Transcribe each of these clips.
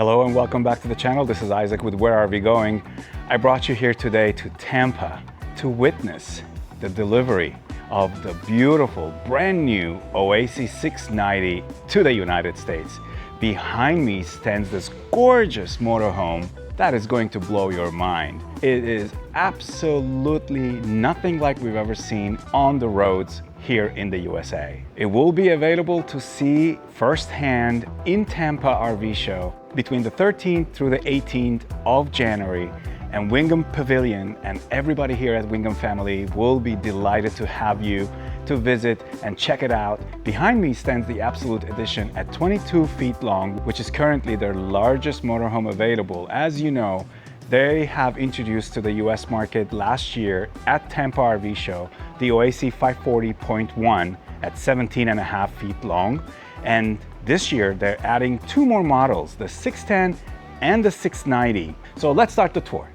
Hello and welcome back to the channel. This is Isaac with Where Are We Going? I brought you here today to Tampa to witness the delivery of the beautiful brand new Oasi 690 to the United States. Behind me stands this gorgeous motorhome that is going to blow your mind. It is absolutely nothing like we've ever seen on the roads here in the USA. It will be available to see firsthand in Tampa RV Show between the 13th through the 18th of January, and Wingamm Pavilion and everybody here at Wingamm family will be delighted to have you to visit and check it out. Behind me stands the Absolute Edition at 22 feet long, which is currently their largest motorhome available. As you know, they have introduced to the US market last year at Tampa RV Show the Oasi 540.1 at 17.5 feet long. And this year they're adding two more models, the 610 and the 690. So let's start the tour.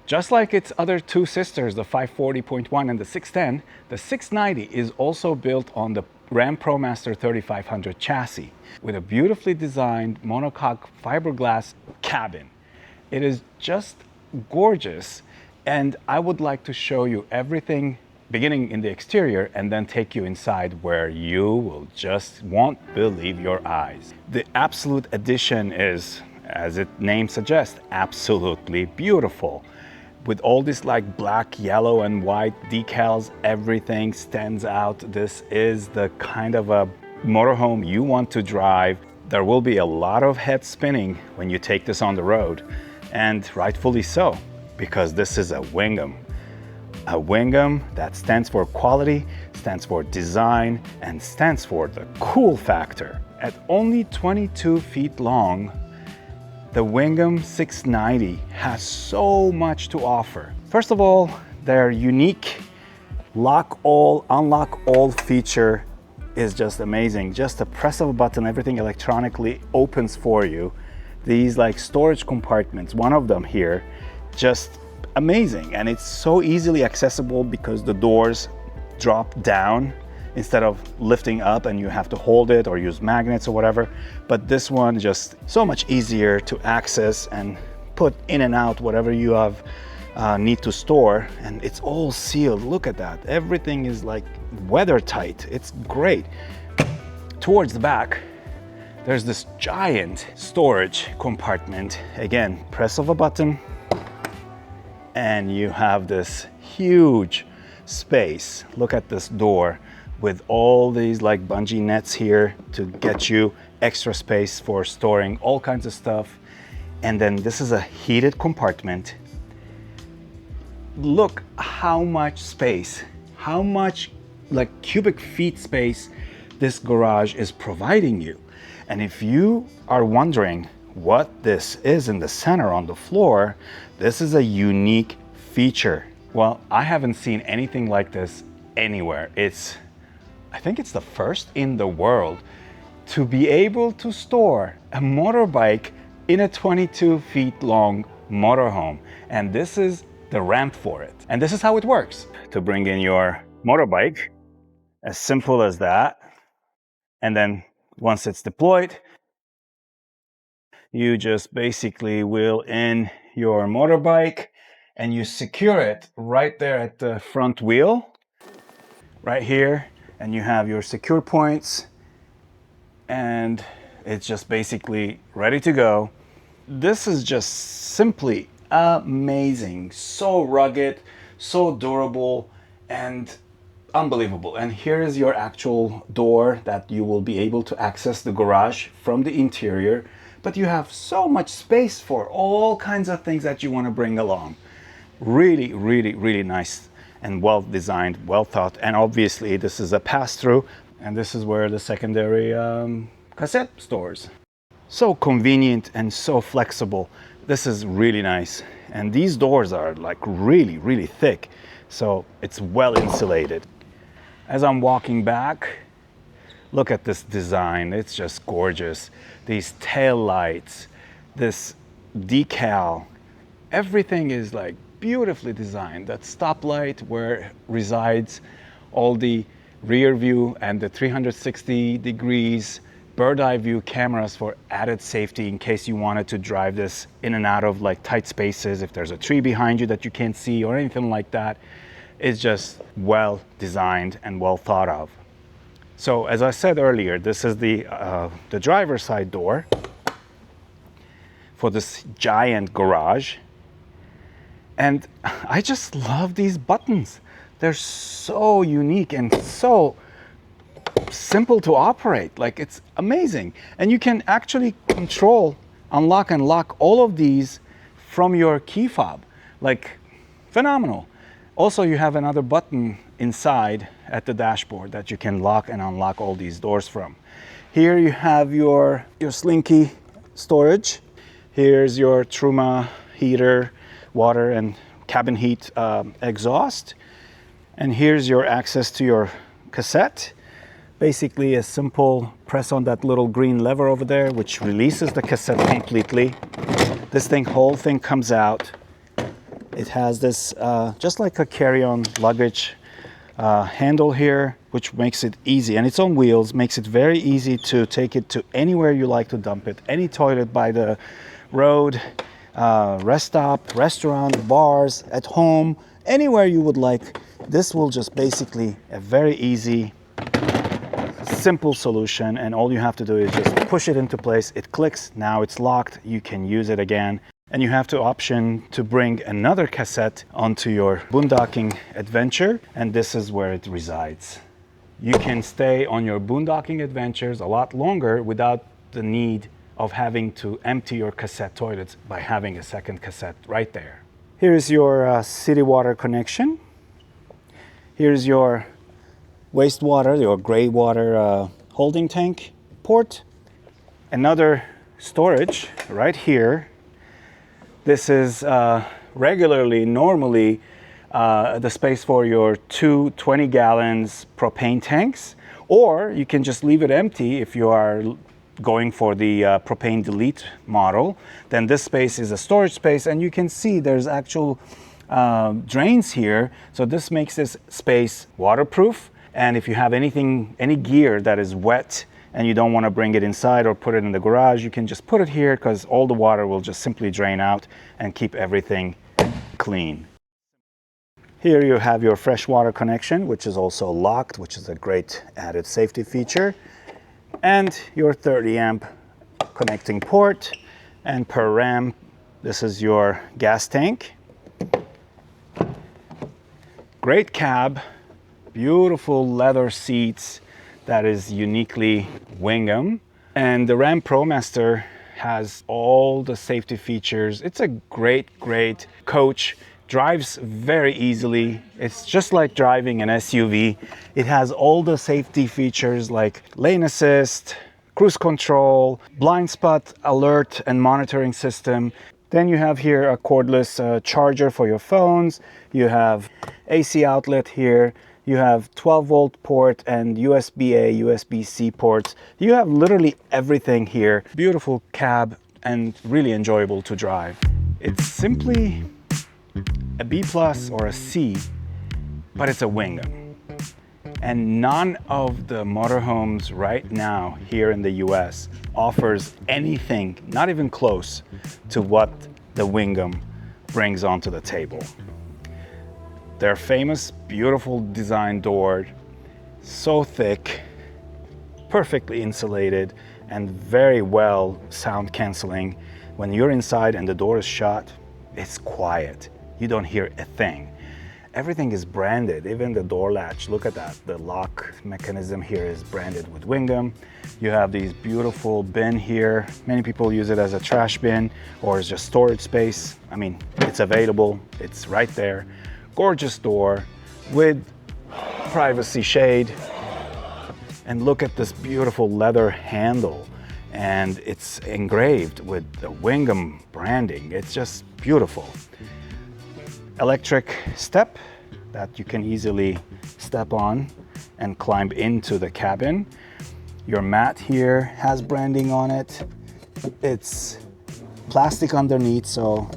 Just like its other two sisters, the 540.1 and the 610, the 690 is also built on the Ram ProMaster 3500 chassis with a beautifully designed monocoque fiberglass cabin. It is just gorgeous, and I would like to show you everything beginning in the exterior and then take you inside where you will just won't believe your eyes. The Absolute Edition is, as its name suggests, absolutely beautiful. With all this like black, yellow, and white decals, everything stands out. This is the kind of a motorhome you want to drive. There will be a lot of head spinning when you take this on the road, and rightfully so, because this is a Wingamm. A Wingamm that stands for quality, stands for design, and stands for the cool factor. At only 22 feet long, the Wingamm 690 has so much to offer. First of all, their unique lock all, unlock all feature is just amazing. Just a press of a button, everything electronically opens for you. These like storage compartments, one of them here, just amazing. And it's so easily accessible because the doors drop down instead of lifting up and you have to hold it or use magnets or whatever. But this one just so much easier to access and put in and out whatever you have need to store. And it's all sealed. Look at that. Everything is like weather tight. It's great. Towards the back, there's this giant storage compartment. Again, press of a button and you have this huge space. Look at this door with all these like bungee nets here to get you extra space for storing all kinds of stuff. And then this is a heated compartment. Look how much space, how much like cubic feet space this garage is providing you. And if you are wondering what this is in the center on the floor, this is a unique feature. Well, I haven't seen anything like this anywhere. I think it's the first in the world to be able to store a motorbike in a 22 feet long motorhome. And this is the ramp for it. And this is how it works. To bring in your motorbike, as simple as that. And then once it's deployed, you just basically wheel in your motorbike and you secure it right there at the front wheel, right here. And you have your secure points and it's just basically ready to go. This is just simply amazing. So rugged, so durable, and unbelievable. And here is your actual door that you will be able to access the garage from the interior. But you have so much space for all kinds of things that you want to bring along. Really, really, really nice and well designed, well thought. And obviously this is a pass-through, and this is where the secondary cassette stores. So convenient and so flexible. This is really nice. And these doors are like really, really thick, so it's well insulated. As I'm walking back, look at this design. It's just gorgeous. These tail lights, this decal, everything is like beautifully designed. That stoplight where resides all the rear view and the 360 degrees bird eye view cameras for added safety in case you wanted to drive this in and out of like tight spaces. If there's a tree behind you that you can't see or anything like that, it's just well designed and well thought of. So as I said earlier, this is the driver's side door for this giant garage. And I just love these buttons. They're so unique and so simple to operate. Like, it's amazing. And you can actually control, unlock and lock all of these from your key fob. Like, phenomenal. Also, you have another button inside at the dashboard that you can lock and unlock all these doors from. Here you have your slinky storage. Here's your Truma heater, water and cabin heat exhaust. And here's your access to your cassette. Basically a simple press on that little green lever over there, which releases the cassette completely. This whole thing comes out. It has this, just like a carry-on luggage handle here, which makes it easy. And it's on wheels, makes it very easy to take it to anywhere you like to dump it. Any toilet by the road, rest stop, restaurant, bars, at home, anywhere you would like. This will just basically a very easy, simple solution, and all you have to do is just push it into place. It clicks, now it's locked, you can use it again. And you have the option to bring another cassette onto your boondocking adventure, and this is where it resides. You can stay on your boondocking adventures a lot longer without the need of having to empty your cassette toilets by having a second cassette right there. Here's your city water connection. Here's your wastewater, your gray water holding tank port. Another storage right here. This is normally the space for your two 20 gallons propane tanks, or you can just leave it empty if you are going for the propane delete model. Then this space is a storage space, and you can see there's actual drains here. So this makes this space waterproof. And if you have any gear that is wet and you don't want to bring it inside or put it in the garage, you can just put it here, because all the water will just simply drain out and keep everything clean. Here you have your freshwater connection, which is also locked, which is a great added safety feature. And your 30 amp connecting port. And per Ram, this is your gas tank. Great cab, beautiful leather seats that is uniquely Wingamm. And the Ram ProMaster has all the safety features. It's a great coach. Drives very easily. It's just like driving an SUV. It has all the safety features like lane assist, cruise control, blind spot alert and monitoring system. Then you have here a cordless charger for your phones. You have AC outlet here. You have 12-volt port and USB-A, USB-C ports. You have literally everything here. Beautiful cab and really enjoyable to drive. It's simply a B+ or a C, but it's a Wingamm. And none of the motorhomes right now here in the US offers anything, not even close to what the Wingamm brings onto the table. Their famous, beautiful design door, so thick, perfectly insulated, and very well sound canceling. When you're inside and the door is shut, it's quiet. You don't hear a thing. Everything is branded, even the door latch. Look at that. The lock mechanism here is branded with Wingamm. You have these beautiful bin here. Many people use it as a trash bin or as just storage space. I mean, it's available. It's right there. Gorgeous door with privacy shade. And look at this beautiful leather handle. And it's engraved with the Wingamm branding. It's just beautiful. Electric step that you can easily step on and climb into the cabin. Your mat here has branding on it. It's plastic underneath, so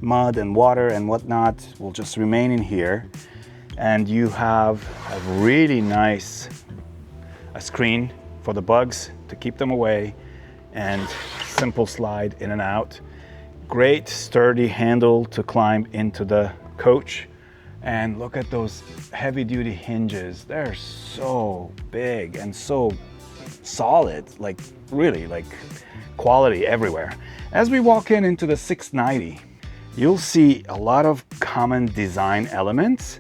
mud and water and whatnot will just remain in here. And you have a really nice screen for the bugs to keep them away, and simple slide in and out. Great sturdy handle to climb into the coach. And look at those heavy duty hinges. They're so big and so solid, like really like quality everywhere. As we walk into the 690, you'll see a lot of common design elements,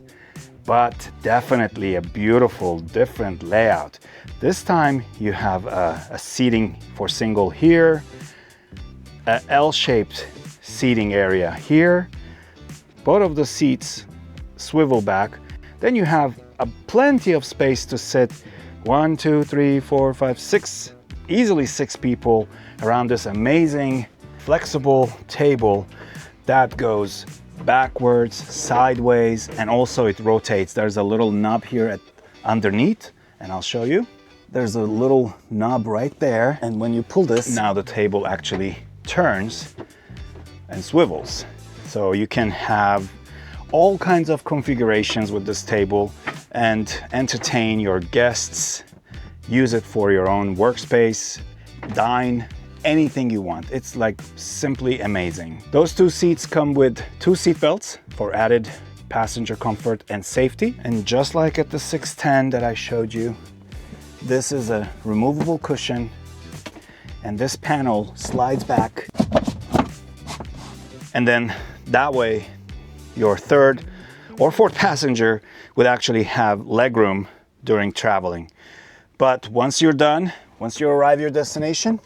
but definitely a beautiful different layout. This time you have a seating for single here, a L-shaped seating area here. Both of the seats swivel back. Then you have plenty of space to sit 1, 2, 3, 4, 5, 6, easily 6 people around this amazing flexible table that goes backwards, sideways, and also it rotates. There's a little knob here underneath, and I'll show you. There's a little knob right there, and when you pull this, now the table actually turns and swivels. So you can have all kinds of configurations with this table and entertain your guests, use it for your own workspace, dine, anything you want. It's like simply amazing. Those 2 seats come with 2 seat belts for added passenger comfort and safety. And just like at the 610 that I showed you, this is a removable cushion, and this panel slides back, and then that way your 3rd or 4th passenger would actually have legroom during traveling. But once you're done, once you arrive at your destination,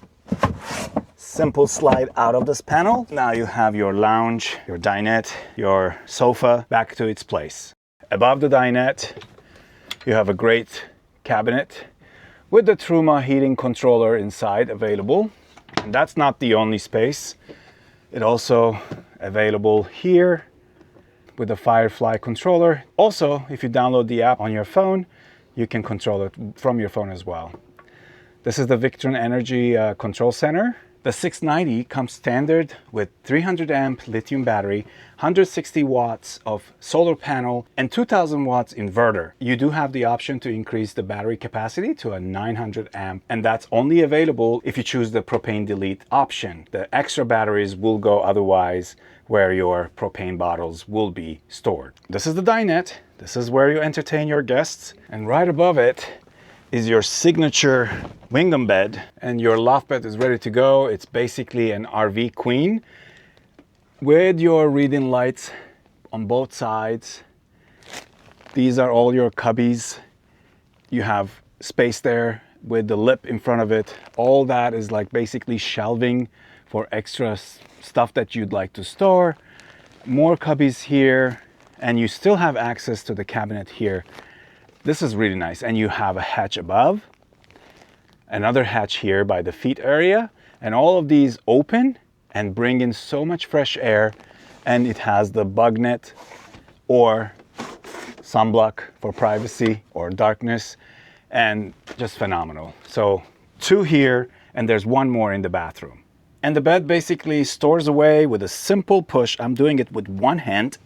simple slide out of this panel. Now you have your lounge, your dinette, your sofa back to its place. Above the dinette, you have a great cabinet with the Truma heating controller inside available. And that's not the only space. It also available here with the Firefly controller. Also, if you download the app on your phone, you can control it from your phone as well. This is the Victron Energy control center. The 690 comes standard with 300 amp lithium battery, 160 watts of solar panel, and 2000 watts inverter. You do have the option to increase the battery capacity to a 900 amp, and that's only available if you choose the propane delete option. The extra batteries will go otherwise where your propane bottles will be stored. This is the dinette. This is where you entertain your guests, and right above it is your signature Wingamm bed, and your loft bed is ready to go. It's basically an RV queen with your reading lights on both sides. These are all your cubbies. You have space there with the lip in front of it. All that is like basically shelving for extra stuff that you'd like to store. More cubbies here, and you still have access to the cabinet here. This is really nice, and you have a hatch above, another hatch here by the feet area, and all of these open and bring in so much fresh air, and it has the bug net or sunblock for privacy or darkness, and just phenomenal. So 2 here, and there's 1 more in the bathroom. And the bed basically stores away with a simple push. I'm doing it with 1 hand,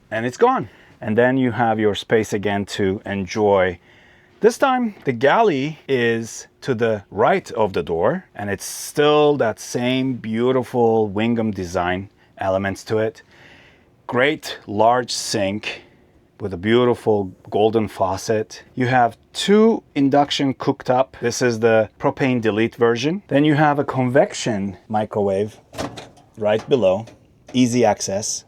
and it's gone. And then you have your space again to enjoy. This time the galley is to the right of the door, and it's still that same beautiful Wingamm design elements to it. Great large sink with a beautiful golden faucet. You have 2 induction cooktop. This is the propane delete version. Then you have a convection microwave right below, easy access.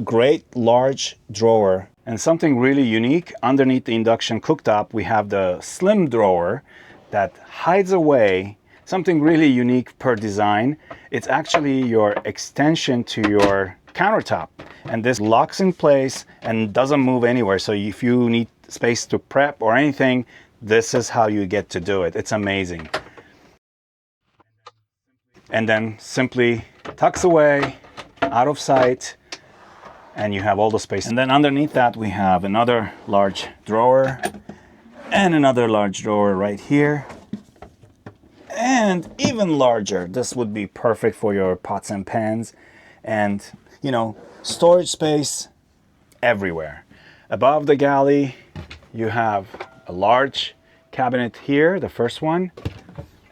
Great large drawer, and something really unique underneath the induction cooktop, we have the slim drawer that hides away something really unique per design. It's actually your extension to your countertop, and this locks in place and doesn't move anywhere. So if you need space to prep or anything, this is how you get to do it. It's amazing. And then simply tucks away out of sight, and you have all the space. And then underneath that we have another large drawer and another large drawer right here, and even larger. This would be perfect for your pots and pans, and you know, storage space everywhere. Above the galley you have a large cabinet here, the first one,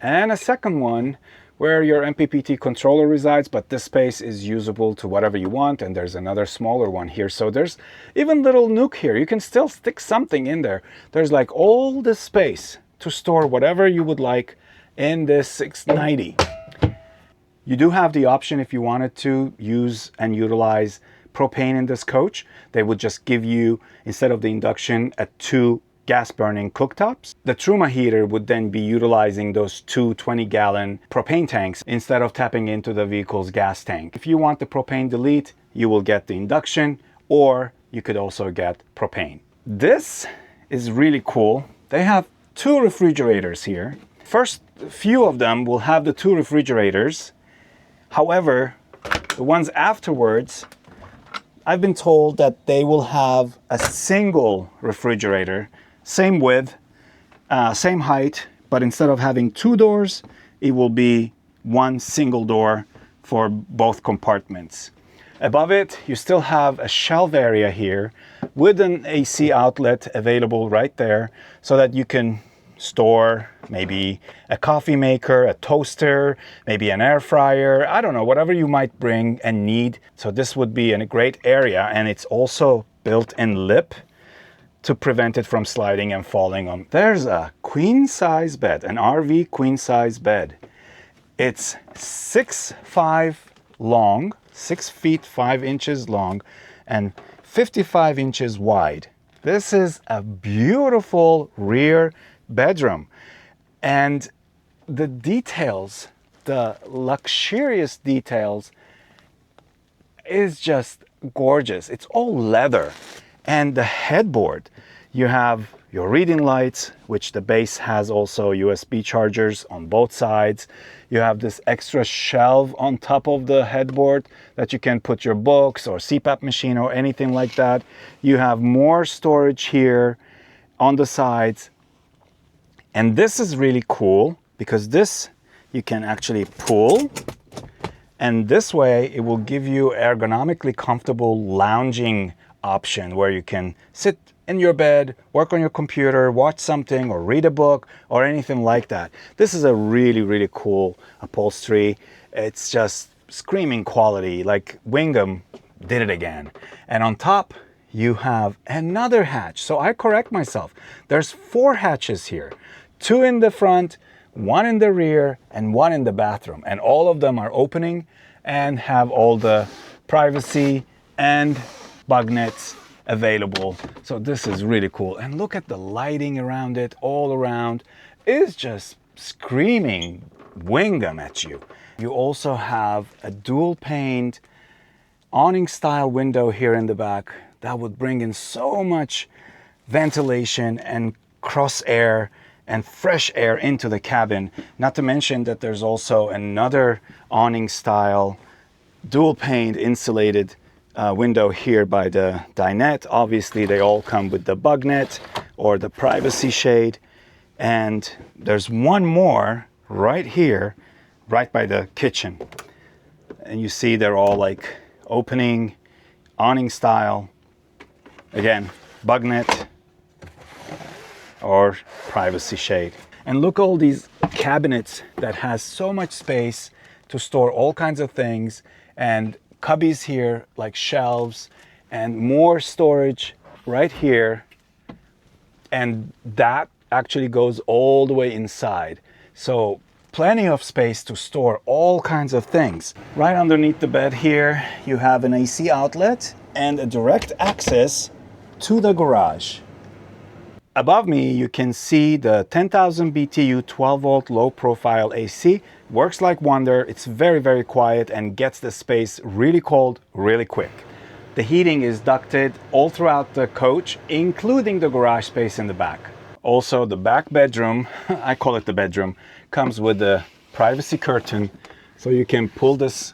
and a second one where your MPPT controller resides, but this space is usable to whatever you want, and there's another smaller one here. So there's even little nook here. You can still stick something in there. There's like all this space to store whatever you would like in this 690. You do have the option, if you wanted to use and utilize propane in this coach, they would just give you, instead of the induction, a 2 gas burning cooktops. The Truma heater would then be utilizing those 2 20-gallon propane tanks instead of tapping into the vehicle's gas tank. If you want the propane delete, you will get the induction, or you could also get propane. This is really cool. They have 2 refrigerators here. First few of them will have the 2 refrigerators. However, the ones afterwards, I've been told that they will have a single refrigerator, same width, same height, but instead of having 2 doors, it will be 1 single door for both compartments. Above it, you still have a shelf area here with an AC outlet available right there, so that you can store maybe a coffee maker, a toaster, maybe an air fryer, I don't know, whatever you might bring and need. So this would be in a great area, and it's also built-in lip to prevent it from sliding and falling on. There's a queen size bed, an RV queen size bed. It's 6'5" long, 6 feet 5 inches long, and 55 inches wide. This is a beautiful rear bedroom, and the details, the luxurious details, is just gorgeous. It's all leather. And the headboard, you have your reading lights, which the base has also USB chargers on both sides. You have this extra shelf on top of the headboard that you can put your books or CPAP machine or anything like that. You have more storage here on the sides. And this is really cool because this you can actually pull, and this way it will give you ergonomically comfortable lounging option where you can sit in your bed, work on your computer, watch something, or read a book, or anything like that. This is a really, really cool upholstery. It's just screaming quality, like Wingamm did it again. And on top, you have another hatch. So I correct myself. There's 4 hatches here. 2 in the front, 1 in the rear, and 1 in the bathroom. And all of them are opening and have all the privacy and bug nets available. So this is really cool. And look at the lighting around it, all around. It's just screaming Wingamm at you. You also have a dual paned awning style window here in the back that would bring in so much ventilation and cross air and fresh air into the cabin. Not to mention that there's also another awning style dual paned insulated window here by the dinette. Obviously they all come with the bug net or the privacy shade, and there's one more right here right by the kitchen, and you see they're all like opening awning style, again bug net or privacy shade. And look, all these cabinets that has so much space to store all kinds of things, and cubbies here like shelves, and more storage right here, and that actually goes all the way inside. So plenty of space to store all kinds of things. Right underneath the bed here you have an AC outlet and a direct access to the garage. Above me you can see the 10,000 BTU 12 volt low profile AC. Works like wonder. It's very, very quiet and gets the space really cold really quick. The heating is ducted all throughout the coach, including the garage space in the back. Also the back bedroom, I call it the bedroom, comes with a privacy curtain, so you can pull this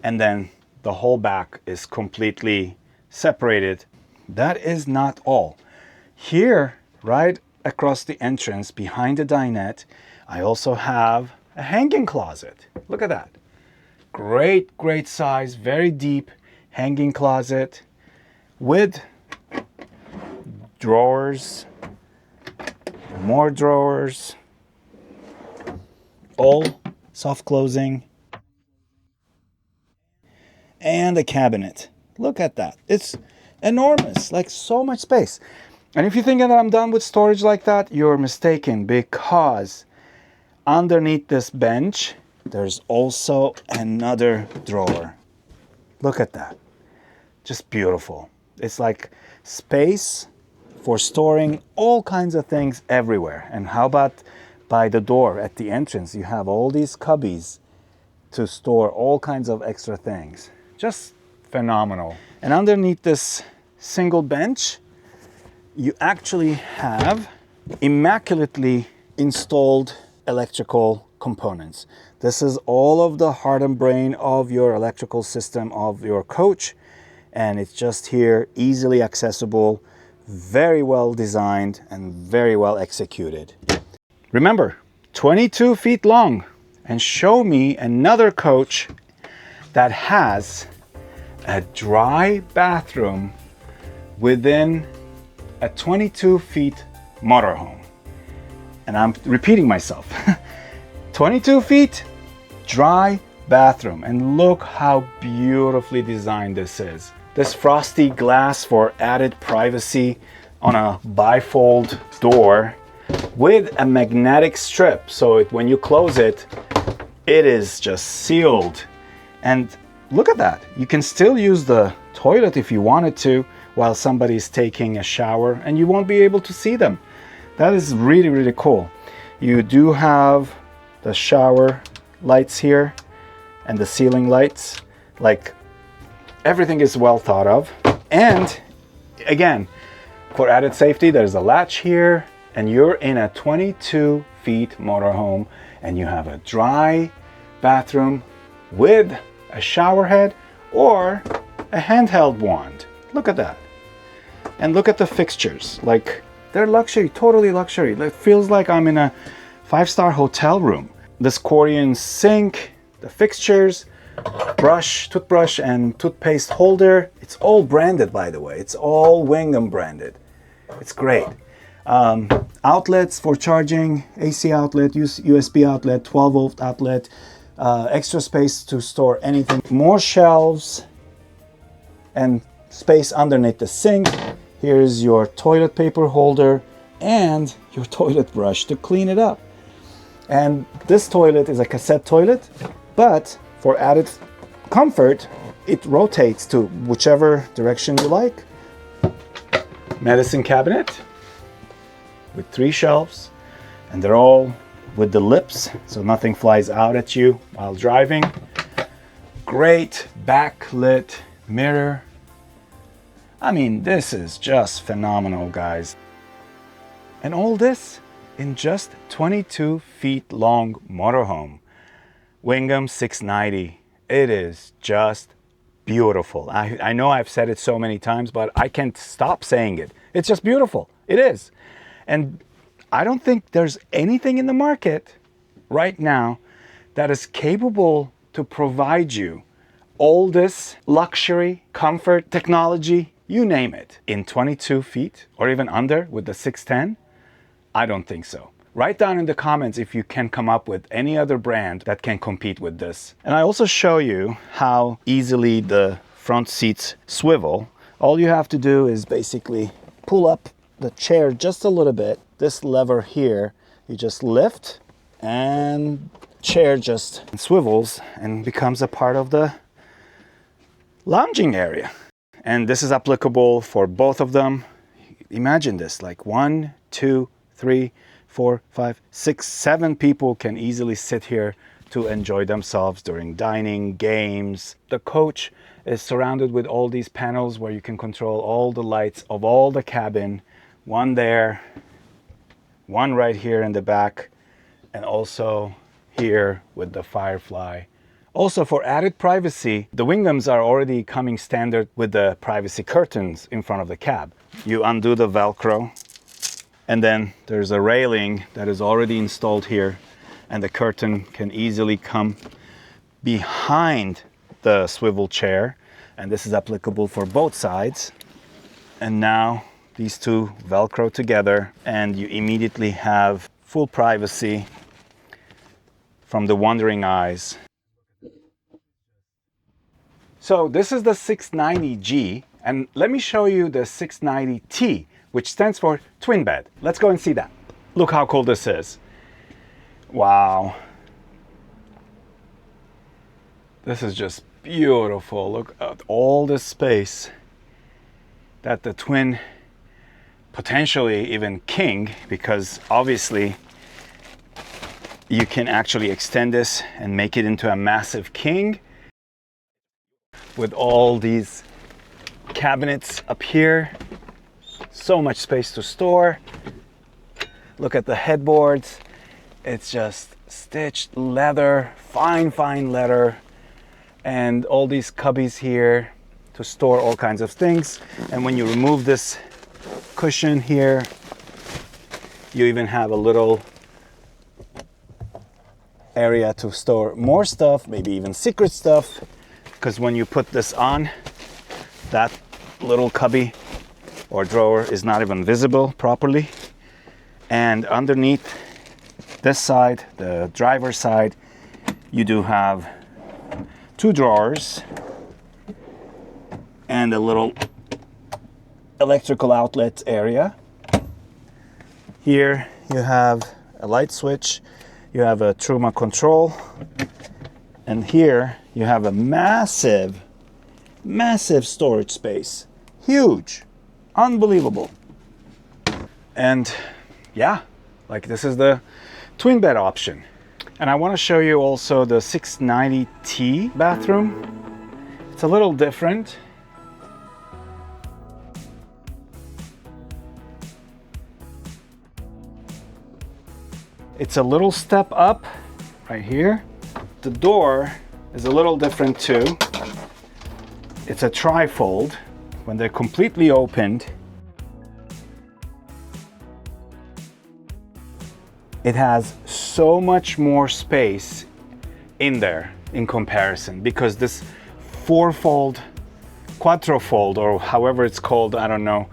and then the whole back is completely separated. That is not all. Here, right across the entrance behind the dinette, I also have a hanging closet. Look at that. Great, great size, very deep hanging closet with drawers More drawers, all soft closing, and a cabinet. Look at that. It's enormous, like so much space. And if you're thinking that I'm done with storage like that, you're mistaken, because underneath this bench, there's also another drawer. Look at that. Just beautiful. It's like space for storing all kinds of things everywhere. And how about by the door at the entrance? You have all these cubbies to store all kinds of extra things. Just phenomenal. And underneath this single bench, you actually have immaculately installed electrical components. This is all of the heart and brain of your electrical system of your coach, and it's just here, easily accessible, very well designed and very well executed. Remember, 22 feet long. And show me another coach that has a dry bathroom within a 22 feet motorhome. And I'm repeating myself. 22 feet, dry bathroom. And look how beautifully designed this is. This frosty glass for added privacy on a bifold door with a magnetic strip. So when you close it, it is just sealed. And look at that. You can still use the toilet if you wanted to while somebody's taking a shower, and you won't be able to see them. That is really, really cool. You do have the shower lights here and the ceiling lights. Like, everything is well thought of. And again, for added safety, there's a latch here, and you're in a 22 feet motorhome, and you have a dry bathroom with a shower head or a handheld wand. Look at that. And look at the fixtures. Like, they're luxury, totally luxury. It feels like I'm in a 5-star hotel room. This Korean sink, the fixtures, brush, toothbrush and toothpaste holder. It's all branded, by the way. It's all Wingamm branded. It's great. Outlets for charging, AC outlet, USB outlet, 12-volt outlet, extra space to store anything. More shelves and space underneath the sink. Here's your toilet paper holder and your toilet brush to clean it up. And this toilet is a cassette toilet, but for added comfort, it rotates to whichever direction you like. Medicine cabinet with 3 shelves, and they're all with the lips so nothing flies out at you while driving. Great backlit mirror. I mean, this is just phenomenal, guys. And all this in just 22 feet long motorhome. Wingamm 690. It is just beautiful. I know I've said it so many times, but I can't stop saying it. It's just beautiful. It is. And I don't think there's anything in the market right now that is capable to provide you all this luxury, comfort, technology, you name it, in 22 feet or even under with the 610. I don't think so. Write down in the comments if you can come up with any other brand that can compete with this. And I also show you how easily the front seats swivel. All you have to do is basically pull up the chair just a little bit. This lever here, you just lift and chair just swivels and becomes a part of the lounging area. And this is applicable for both of them. Imagine this, like 1, 2, 3, 4, 5, 6, 7 people can easily sit here to enjoy themselves during dining, games. The coach is surrounded with all these panels where you can control all the lights of all the cabin. One there, one right here in the back, and also here with the Firefly. Also, for added privacy, the Wingams are already coming standard with the privacy curtains in front of the cab. You undo the Velcro, and then there's a railing that is already installed here, and the curtain can easily come behind the swivel chair, and this is applicable for both sides. And now These two Velcro together, and you immediately have full privacy from the wandering eyes. So this is the 690G, and let me show you the 690T, which stands for twin bed. Let's go and see that. Look how cool this is. Wow. This is just beautiful. Look at all this space that the twin, potentially even king, because obviously you can actually extend this and make it into a massive king with all these cabinets up here. So much space to store. Look at the headboards. It's just stitched leather, fine leather, and all these cubbies here to store all kinds of things. And when you remove this cushion here, you even have a little area to store more stuff, maybe even secret stuff, because when you put this on, that little cubby or drawer is not even visible properly. And underneath this side, the driver's side, you do have two drawers and a little electrical outlet area. Here you have a light switch, you have a trauma control, and here you have a massive storage space. Huge, unbelievable. And yeah, like this is the twin bed option. And I want to show you also the 690T bathroom. It's a little different. It's a little step up right here. The door is a little different too. It's a trifold. When they're completely opened, it has so much more space in there in comparison, because this fourfold, quattrofold, or however it's called, I don't know,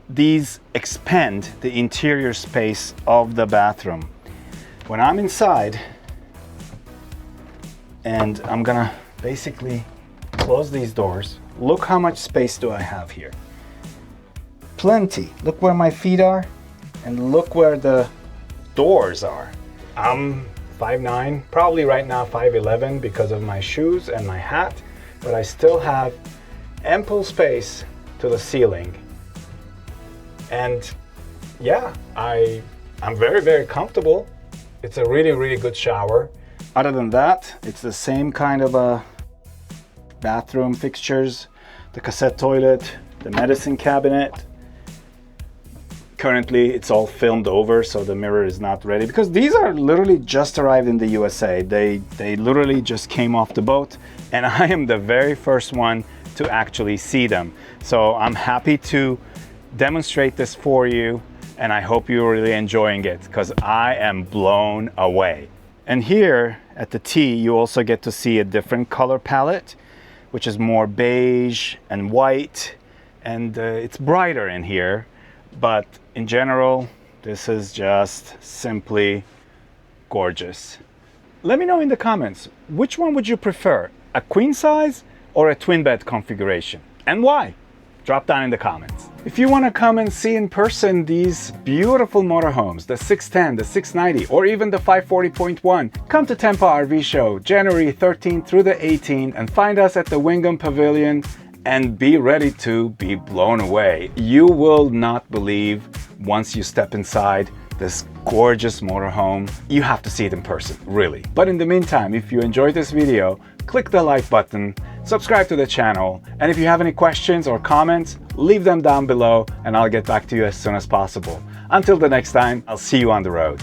these expand the interior space of the bathroom. When I'm inside, and I'm gonna basically close these doors, look how much space do I have here. Plenty. Look where my feet are, and look where the doors are. I'm 5'9", probably right now 5'11" because of my shoes and my hat, but I still have ample space to the ceiling. And yeah, I'm very comfortable. It's a really good shower. Other than that, it's the same kind of a bathroom fixtures, the cassette toilet, the medicine cabinet. Currently it's all filmed over, so the mirror is not ready, because these are literally just arrived in the USA. They literally just came off the boat, and I am the very first one to actually see them. So I'm happy to demonstrate this for you, and I hope you're really enjoying it, because I am blown away. And here at the T, you also get to see a different color palette, which is more beige and white, and it's brighter in here. But in general, this is just simply gorgeous. Let me know in the comments, which one would you prefer, a queen size or a twin bed configuration, and why? Drop down in the comments. If you want to come and see in person these beautiful motorhomes, the 610, the 690, or even the 540.1, come to Tampa RV Show, January 13th through the 18th, and find us at the Wingamm Pavilion, and be ready to be blown away. You will not believe, once you step inside this gorgeous motorhome, you have to see it in person, really. But in the meantime, if you enjoyed this video, click the like button, subscribe to the channel, and if you have any questions or comments, leave them down below and I'll get back to you as soon as possible. Until the next time, I'll see you on the road.